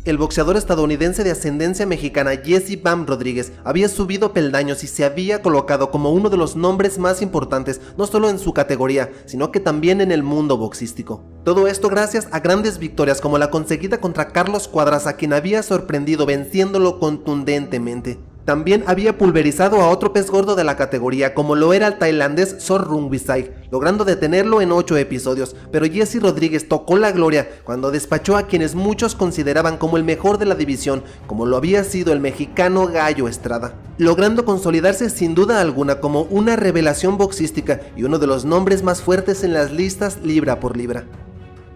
El boxeador estadounidense de ascendencia mexicana Jesse Bam Rodríguez había subido peldaños y se había colocado como uno de los nombres más importantes no solo en su categoría, sino que también en el mundo boxístico. Todo esto gracias a grandes victorias como la conseguida contra Carlos Cuadras, a quien había sorprendido venciéndolo contundentemente. También había pulverizado a otro pez gordo de la categoría, como lo era el tailandés Sor Rungvisai, logrando detenerlo en 8 episodios, pero Jesse Rodríguez tocó la gloria cuando despachó a quienes muchos consideraban como el mejor de la división, como lo había sido el mexicano Gallo Estrada, logrando consolidarse sin duda alguna como una revelación boxística y uno de los nombres más fuertes en las listas libra por libra.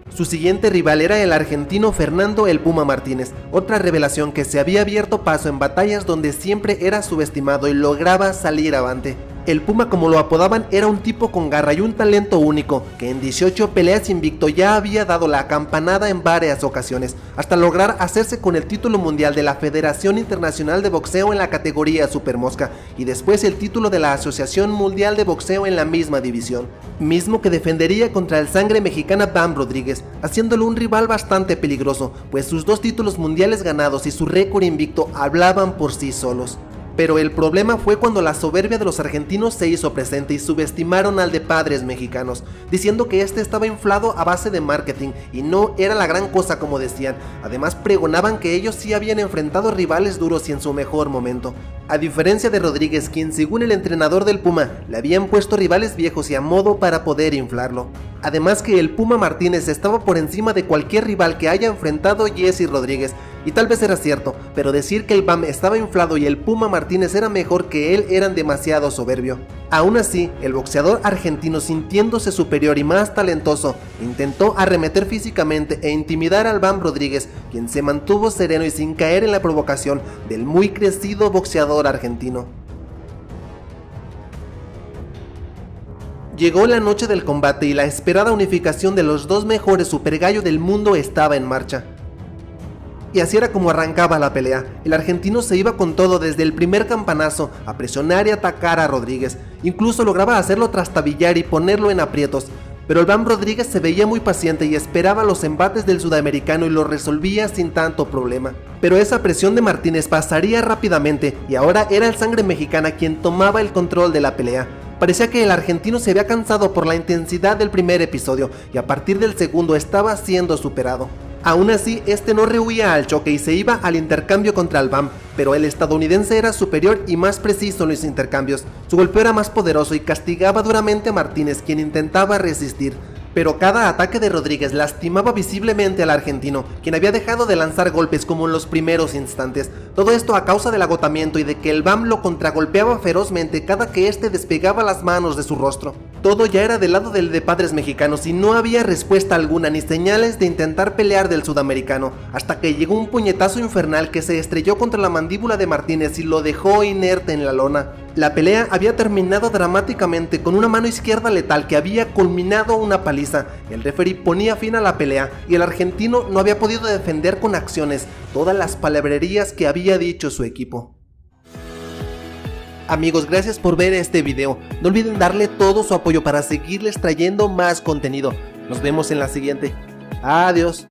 Su siguiente rival era el argentino Fernando "El Puma" Martínez, otra revelación que se había abierto paso en batallas donde siempre era subestimado y lograba salir avante. El Puma, como lo apodaban, era un tipo con garra y un talento único, que en 18 peleas invicto ya había dado la campanada en varias ocasiones, hasta lograr hacerse con el título mundial de la Federación Internacional de Boxeo en la categoría Supermosca, y después el título de la Asociación Mundial de Boxeo en la misma división, mismo que defendería contra el sangre mexicana Bam Rodríguez, haciéndolo un rival bastante peligroso, pues sus 2 títulos mundiales ganados y su récord invicto hablaban por sí solos. Pero el problema fue cuando la soberbia de los argentinos se hizo presente y subestimaron al de padres mexicanos, diciendo que este estaba inflado a base de marketing y no era la gran cosa como decían. Además pregonaban que ellos sí habían enfrentado rivales duros y en su mejor momento, a diferencia de Rodríguez, quien según el entrenador del Puma le habían puesto rivales viejos y a modo para poder inflarlo. Además que el Puma Martínez estaba por encima de cualquier rival que haya enfrentado Jesse Rodríguez, y tal vez era cierto, pero decir que el Bam estaba inflado y el Puma Martínez era mejor que él eran demasiado soberbio. Aún así, el boxeador argentino, sintiéndose superior y más talentoso, intentó arremeter físicamente e intimidar al Bam Rodríguez, quien se mantuvo sereno y sin caer en la provocación del muy crecido boxeador argentino. Llegó la noche del combate y la esperada unificación de los 2 mejores supergallo del mundo estaba en marcha. Y así era como arrancaba la pelea. El argentino se iba con todo desde el primer campanazo a presionar y atacar a Rodríguez, incluso lograba hacerlo trastabillar y ponerlo en aprietos, pero el Bam Rodríguez se veía muy paciente y esperaba los embates del sudamericano y lo resolvía sin tanto problema. Pero esa presión de Martínez pasaría rápidamente y ahora era el sangre mexicana quien tomaba el control de la pelea. Parecía que el argentino se había cansado por la intensidad del primer episodio y a partir del segundo estaba siendo superado. Aún así, este no rehuía al choque y se iba al intercambio contra el Bam, pero el estadounidense era superior y más preciso en los intercambios. Su golpeo era más poderoso y castigaba duramente a Martínez, quien intentaba resistir. Pero cada ataque de Rodríguez lastimaba visiblemente al argentino, quien había dejado de lanzar golpes como en los primeros instantes. Todo esto a causa del agotamiento y de que el Bam lo contragolpeaba ferozmente cada que éste despegaba las manos de su rostro. Todo ya era del lado del de padres mexicanos y no había respuesta alguna ni señales de intentar pelear del sudamericano, hasta que llegó un puñetazo infernal que se estrelló contra la mandíbula de Martínez y lo dejó inerte en la lona. La pelea había terminado dramáticamente con una mano izquierda letal que había culminado una paliza. El referee ponía fin a la pelea y el argentino no había podido defender con acciones todas las palabrerías que había dicho su equipo. Amigos, gracias por ver este video. No olviden darle todo su apoyo para seguirles trayendo más contenido. Nos vemos en la siguiente. Adiós.